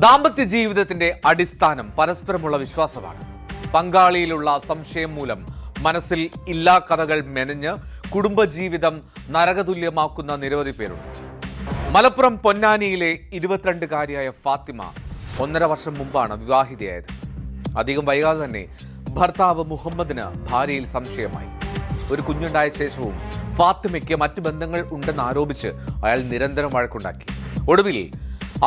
ദാമ്പത്യ ജീവിതത്തിന്റെ അടിസ്ഥാനം പരസ്പരമുള്ള വിശ്വാസമാണ്. പങ്കാളിയിലുള്ള സംശയം മൂലം മനസ്സിൽ ഇല്ലാ കഥകൾ മെനഞ്ഞ് കുടുംബജീവിതം നരകതുല്യമാക്കുന്ന നിരവധി പേരുണ്ട്. മലപ്പുറം പൊന്നാനിയിലെ 22-കാരിയായ ഫാത്തിമ 1.5 വർഷം മുമ്പാണ് വിവാഹിതയായത്. അധികം വൈകാതെ തന്നെ ഭർത്താവ് മുഹമ്മദിന് ഭാര്യയിൽ സംശയമായി. ഒരു കുഞ്ഞുണ്ടായ ശേഷവും ഫാത്തിമയ്ക്ക് മറ്റു ബന്ധങ്ങൾ ഉണ്ടെന്ന് ആരോപിച്ച് അയാൾ നിരന്തരം വഴക്കുണ്ടാക്കി. ഒടുവിൽ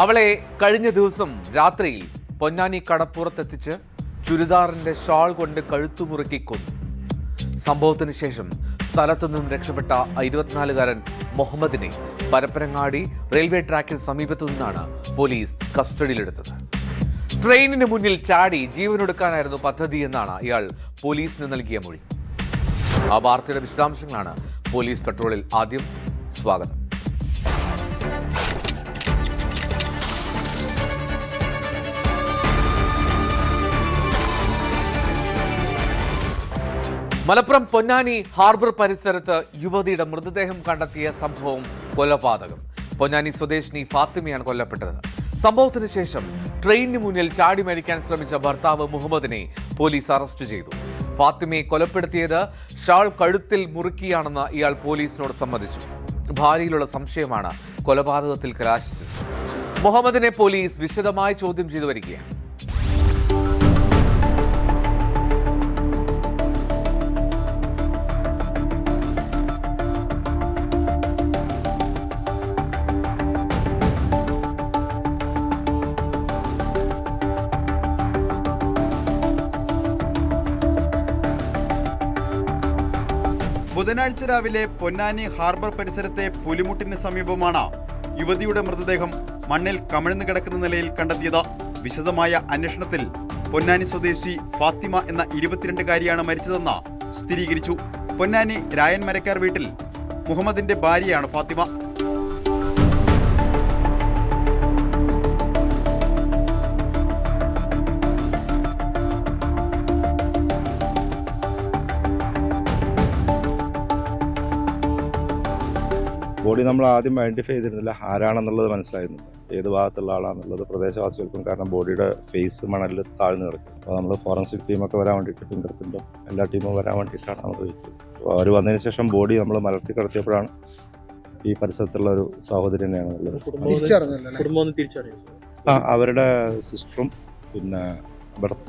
അവളെ കഴിഞ്ഞ ദിവസം രാത്രിയിൽ പൊന്നാനി കടപ്പുറത്തെത്തിച്ച് ചുരിദാറിന്റെ ഷാൾ കൊണ്ട് കഴുത്തുമുറുക്കി കൊന്നു. സംഭവത്തിന് ശേഷം സ്ഥലത്തു നിന്നും രക്ഷപ്പെട്ട 24-കാരൻ മുഹമ്മദിനെ പരപ്പനങ്ങാടി റെയിൽവേ ട്രാക്കിന് സമീപത്തു നിന്നാണ് പോലീസ് കസ്റ്റഡിയിലെടുത്തത്. ട്രെയിനിന് മുന്നിൽ ചാടി ജീവനൊടുക്കാനായിരുന്നു പദ്ധതി എന്നാണ് ഇയാൾ പോലീസിന് നൽകിയ മൊഴി. ആ വാർത്തയുടെ വിശദാംശങ്ങളാണ് പോലീസ് പെട്രോളിൽ ആദ്യം. സ്വാഗതം. മലപ്പുറം പൊന്നാനി ഹാർബർ പരിസരത്ത് യുവതിയുടെ മൃതദേഹം കണ്ടെത്തിയ സംഭവം കൊലപാതകം. പൊന്നാനി സ്വദേശിനി ഫാത്തിമയാണ് കൊല്ലപ്പെട്ടത്. സംഭവത്തിന് ശേഷം ട്രെയിനിന് മുന്നിൽ ചാടി മരിക്കാൻ ശ്രമിച്ച ഭർത്താവ് മുഹമ്മദിനെ പോലീസ് അറസ്റ്റ് ചെയ്തു. ഫാത്തിമയെ കൊലപ്പെടുത്തിയത് ഷാൾ കഴുത്തിൽ മുറുക്കിയാണെന്ന് ഇയാൾ പോലീസിനോട് സമ്മതിച്ചു. ഭാര്യയിലുള്ള സംശയമാണ് കൊലപാതകത്തിൽ കലാശിച്ചത്. മുഹമ്മദിനെ പോലീസ് വിശദമായി ചോദ്യം ചെയ്തു വരികയാണ്. ബുധനാഴ്ച രാവിലെ പൊന്നാനി ഹാർബർ പരിസരത്തെ പുലിമുട്ടിന് സമീപമാണ് യുവതിയുടെ മൃതദേഹം മണ്ണിൽ കമിഴ്ന്നു കിടക്കുന്ന നിലയിൽ കണ്ടെത്തിയത്. വിശദമായ അന്വേഷണത്തിൽ പൊന്നാനി സ്വദേശി ഫാത്തിമ എന്ന 22-കാരിയാണ് മരിച്ചതെന്ന് സ്ഥിരീകരിച്ചു. പൊന്നാനി രായൻ മരക്കാർ വീട്ടിൽ മുഹമ്മദിന്റെ ഭാര്യയാണ് ഫാത്തിമ. ബോഡി നമ്മൾ ആദ്യം ഐഡന്റിഫൈ ചെയ്തിരുന്നില്ല, ആരാണെന്നുള്ളത് മനസ്സിലായിരുന്നില്ല, ഏത് ഭാഗത്തുള്ള ആളാണെന്നുള്ളത് പ്രദേശവാസികൾക്കും. കാരണം ബോഡിയുടെ ഫേസ് മണലിൽ താഴ്ന്നു കിടക്കും. അപ്പോൾ നമ്മൾ ഫോറൻസിക് ടീമൊക്കെ വരാൻ വേണ്ടിയിട്ട്, ഫിംഗർ പ്രിന്റും എല്ലാ ടീമും വരാൻ വേണ്ടിയിട്ടാണ് നമ്മൾ വെച്ചത്. അപ്പോൾ അവർ വന്നതിന് ശേഷം ബോഡി നമ്മൾ മലർത്തി കിടത്തിയപ്പോഴാണ് ഈ പരിസരത്തുള്ള ഒരു സഹോദരി തന്നെയാണ് ഉള്ളത്. അവരുടെ സിസ്റ്ററും പിന്നെ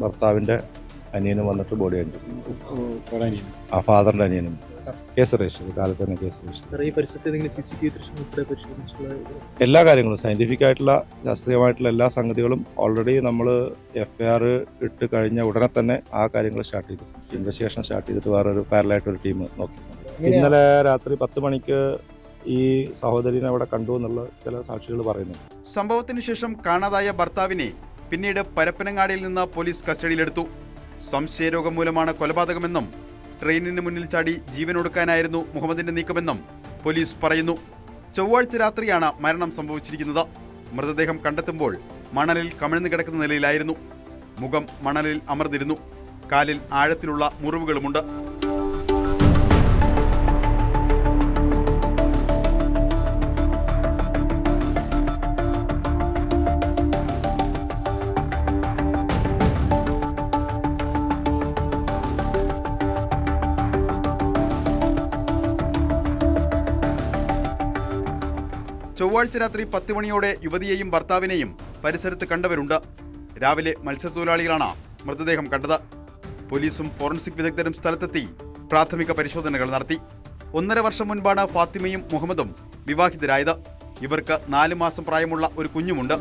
ഭർത്താവിന്റെ അനിയനും വന്നിട്ട് ബോഡി കണ്ടു. ആ ഫാദറിന്റെ അനിയനും കേസ് രജിസ്റ്റർ, കാലത്ത് തന്നെ കേസ് രജിസ്റ്റർ. എല്ലാ കാര്യങ്ങളും സയന്റിഫിക് ആയിട്ടുള്ള ശാസ്ത്രീയമായിട്ടുള്ള എല്ലാ സംഗതികളും ഓൾറെഡി നമ്മൾ FIR ഇട്ട് കഴിഞ്ഞ ഉടനെ തന്നെ ആ കാര്യങ്ങൾ സ്റ്റാർട്ട് ചെയ്തു. ഇൻവെസ്റ്റിഗേഷൻ സ്റ്റാർട്ട് ചെയ്തിട്ട് വേറൊരു പാരലായിട്ടൊരു ടീം നോക്കി. ഇന്നലെ രാത്രി 10 മണിക്ക് ഈ സഹോദരിനെ അവിടെ കണ്ടു എന്നുള്ള ചില സാക്ഷികൾ പറയുന്നു. സംഭവത്തിന് ശേഷം കാണാതായ ഭർത്താവിനെ പിന്നീട് പരപ്പനങ്ങാടിയിൽ നിന്ന് പോലീസ് കസ്റ്റഡിയിലെടുത്തു. സംശയരോഗം മൂലമാണ് കൊലപാതകമെന്നും ട്രെയിനിന് മുന്നിൽ ചാടി ജീവനൊടുക്കാനായിരുന്നു മുഹമ്മദിന്റെ നീക്കമെന്നും പോലീസ് പറയുന്നു. ചൊവ്വാഴ്ച രാത്രിയാണ് മരണം സംഭവിച്ചിരിക്കുന്നത്. മൃതദേഹം കണ്ടെത്തുമ്പോൾ മണലിൽ കമിഴ്ന്നു കിടക്കുന്ന നിലയിലായിരുന്നു. മുഖം മണലിൽ അമർന്നിരുന്നു. കാലിൽ ആഴത്തിലുള്ള മുറിവുകളുമുണ്ട്. ചൊവ്വാഴ്ച രാത്രി 10 മണിയോടെ യുവതിയെയും ഭർത്താവിനെയും പരിസരത്ത് കണ്ടവരുണ്ട്. രാവിലെ മത്സ്യത്തൊഴിലാളികളാണ് മൃതദേഹം കണ്ടത്. പോലീസും ഫോറൻസിക് വിദഗ്ധരും സ്ഥലത്തെത്തി പ്രാഥമിക പരിശോധനകൾ നടത്തി. 1.5 വർഷം മുൻപാണ് ഫാത്തിമയും മുഹമ്മദും വിവാഹിതരായത്. ഇവർക്ക് 4 മാസം പ്രായമുള്ള ഒരു കുഞ്ഞുമുണ്ട്.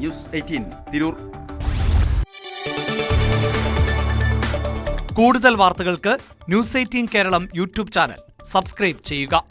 ന്യൂസ് 18 തിരൂർ. കൂടുതൽ വാർത്തകൾക്ക് news 18 Keralam YouTube channel subscribe ചെയ്യുക.